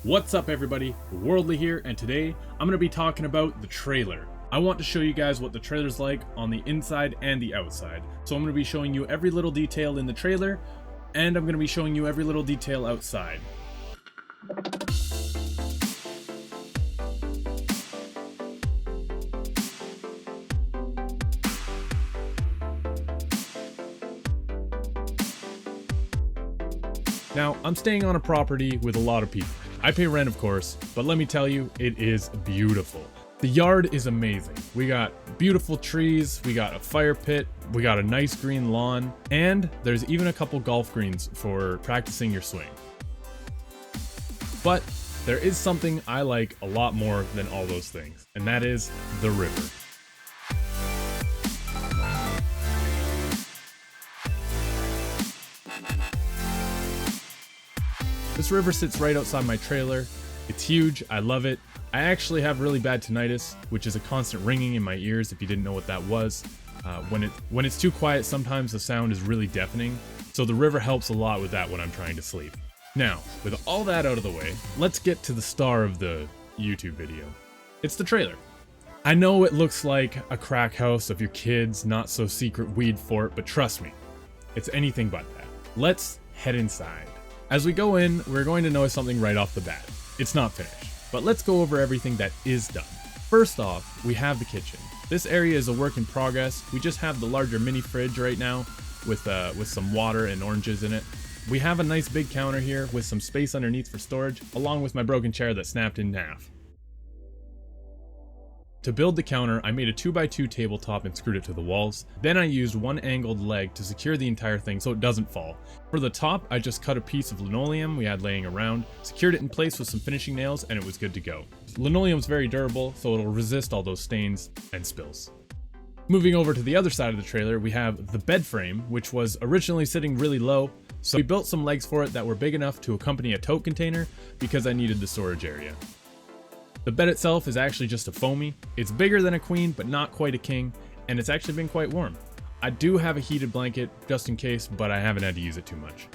What's up everybody, Worldlyy here, and today I'm going to be talking about the trailer. I want to show you guys what the trailer's like on the inside and the outside. So I'm going to be showing you every little detail in the trailer, and I'm going to be showing you every little detail outside. Now, I'm staying on a property with a lot of people. I pay rent, of course, but let me tell you, it is beautiful. The yard is amazing. We got beautiful trees, we got a fire pit, we got a nice green lawn, and there's even a couple golf greens for practicing your swing. But there is something I like a lot more than all those things, and that is the river. This river sits right outside my trailer. It's huge, I love it. I actually have really bad tinnitus, which is a constant ringing in my ears if you didn't know what that was. When it's too quiet, sometimes the sound is really deafening, so the river helps a lot with that when I'm trying to sleep. Now, with all that out of the way, let's get to the star of the YouTube video. It's the trailer. I know it looks like a crack house of your kid's not so secret weed fort, but trust me, it's anything but that. Let's head inside. As we go in, we're going to notice something right off the bat. It's not finished, but let's go over everything that is done. First off, we have the kitchen. This area is a work in progress. We just have the larger mini fridge right now with some water and oranges in it. We have a nice big counter here with some space underneath for storage, along with my broken chair that snapped in half. To build the counter, I made a 2x2 tabletop and screwed it to the walls. Then I used one angled leg to secure the entire thing so it doesn't fall. For the top, I just cut a piece of linoleum we had laying around, secured it in place with some finishing nails, and it was good to go. Linoleum's very durable, so it'll resist all those stains and spills. Moving over to the other side of the trailer, we have the bed frame, which was originally sitting really low, so we built some legs for it that were big enough to accompany a tote container because I needed the storage area. The bed itself is actually just a foamy. It's bigger than a queen, but not quite a king, and it's actually been quite warm. I do have a heated blanket just in case, but I haven't had to use it too much.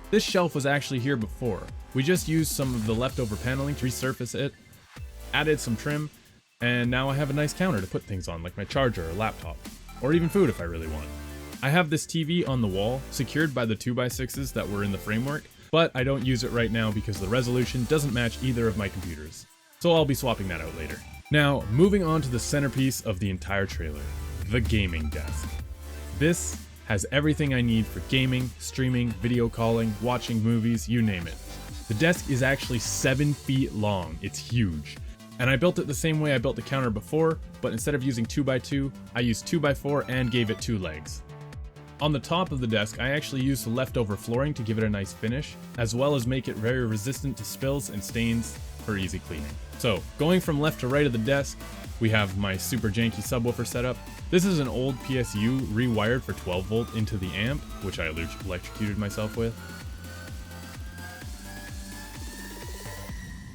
This shelf was actually here before. We just used some of the leftover paneling to resurface it, added some trim, and now I have a nice counter to put things on, like my charger or laptop, or even food if I really want. I have this TV on the wall, secured by the 2x6s that were in the framework, but I don't use it right now because the resolution doesn't match either of my computers. So I'll be swapping that out later. Now, moving on to the centerpiece of the entire trailer, the gaming desk. This has everything I need for gaming, streaming, video calling, watching movies, you name it. The desk is actually 7 feet long, it's huge. And I built it the same way I built the counter before, but instead of using 2x2, I used 2x4 and gave it 2 legs. On the top of the desk, I actually used the leftover flooring to give it a nice finish, as well as make it very resistant to spills and stains for easy cleaning. So, going from left to right of the desk, we have my super janky subwoofer setup. This is an old PSU rewired for 12 volt into the amp, which I electrocuted myself with.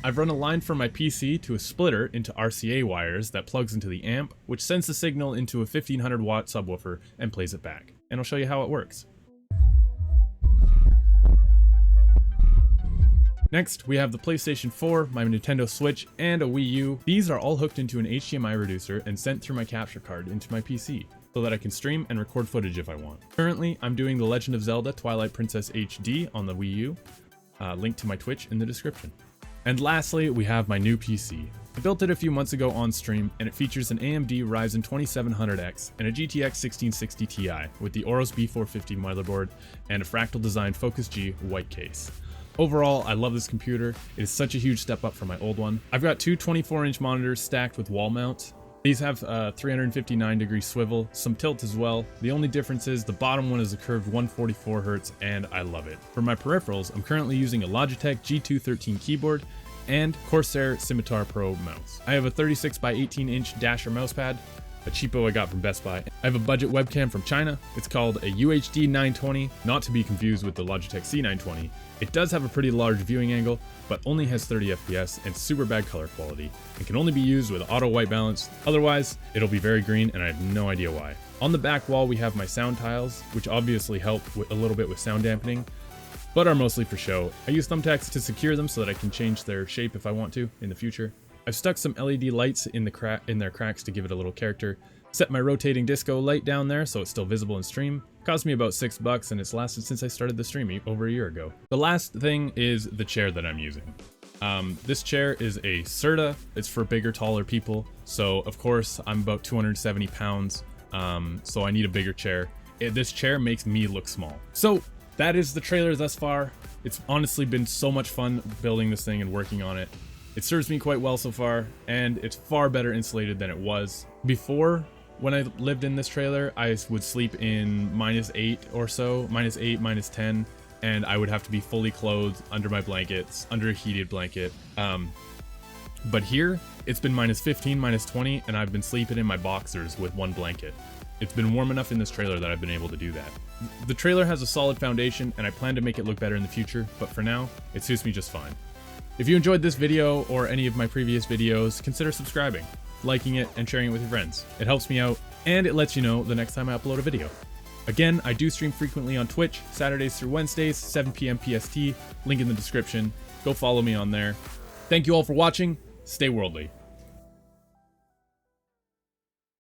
I've run a line from my PC to a splitter into RCA wires that plugs into the amp, which sends the signal into a 1500 watt subwoofer and plays it back. And I'll show you how it works. Next, we have the PlayStation 4, my Nintendo Switch, and a Wii U. These are all hooked into an HDMI reducer and sent through my capture card into my PC, so that I can stream and record footage if I want. Currently, I'm doing The Legend of Zelda Twilight Princess HD on the Wii U, link to my Twitch in the description. And lastly, we have my new PC. I built it a few months ago on stream, and it features an AMD Ryzen 2700X and a GTX 1660 Ti with the Aorus B450 motherboard and a Fractal Design Focus G white case. Overall, I love this computer. It is such a huge step up from my old one. I've got 2 24-inch monitors stacked with wall mounts. These have a 359-degree swivel, some tilt as well. The only difference is the bottom one is a curved 144 Hz, and I love it. For my peripherals, I'm currently using a Logitech G213 keyboard and Corsair Scimitar Pro mouse. I have a 36 by 18 inch Dasher mousepad, a cheapo I got from Best Buy. I have a budget webcam from China. It's called a UHD 920, not to be confused with the Logitech C920. It does have a pretty large viewing angle, but only has 30 FPS and super bad color quality, and can only be used with auto white balance. Otherwise, it'll be very green, and I have no idea why. On the back wall, we have my sound tiles, which obviously help a little bit with sound dampening. but are mostly for show. I use thumbtacks to secure them so that I can change their shape if I want to in the future. I've stuck some LED lights in their cracks to give it a little character. Set my rotating disco light down there so it's still visible in stream. Cost me about $6 and it's lasted since I started the stream over a year ago. The last thing is the chair that I'm using. This chair is a Serta. It's for bigger, taller people. So of course I'm about 270 pounds. So I need a bigger chair. This chair makes me look small. So that is the trailer thus far. It's honestly been so much fun building this thing and working on it. It serves me quite well so far, and it's far better insulated than it was. Before, when I lived in this trailer, I would sleep in -8 or so, -8, -10, and I would have to be fully clothed under my blankets, under a heated blanket. But here, it's been -15, -20, and I've been sleeping in my boxers with one blanket. It's been warm enough in this trailer that I've been able to do that. The trailer has a solid foundation, and I plan to make it look better in the future, but for now, it suits me just fine. If you enjoyed this video or any of my previous videos, consider subscribing, liking it, and sharing it with your friends. It helps me out, and it lets you know the next time I upload a video. Again, I do stream frequently on Twitch, Saturdays through Wednesdays, 7 PM PST, link in the description. Go follow me on there. Thank you all for watching. Stay worldly.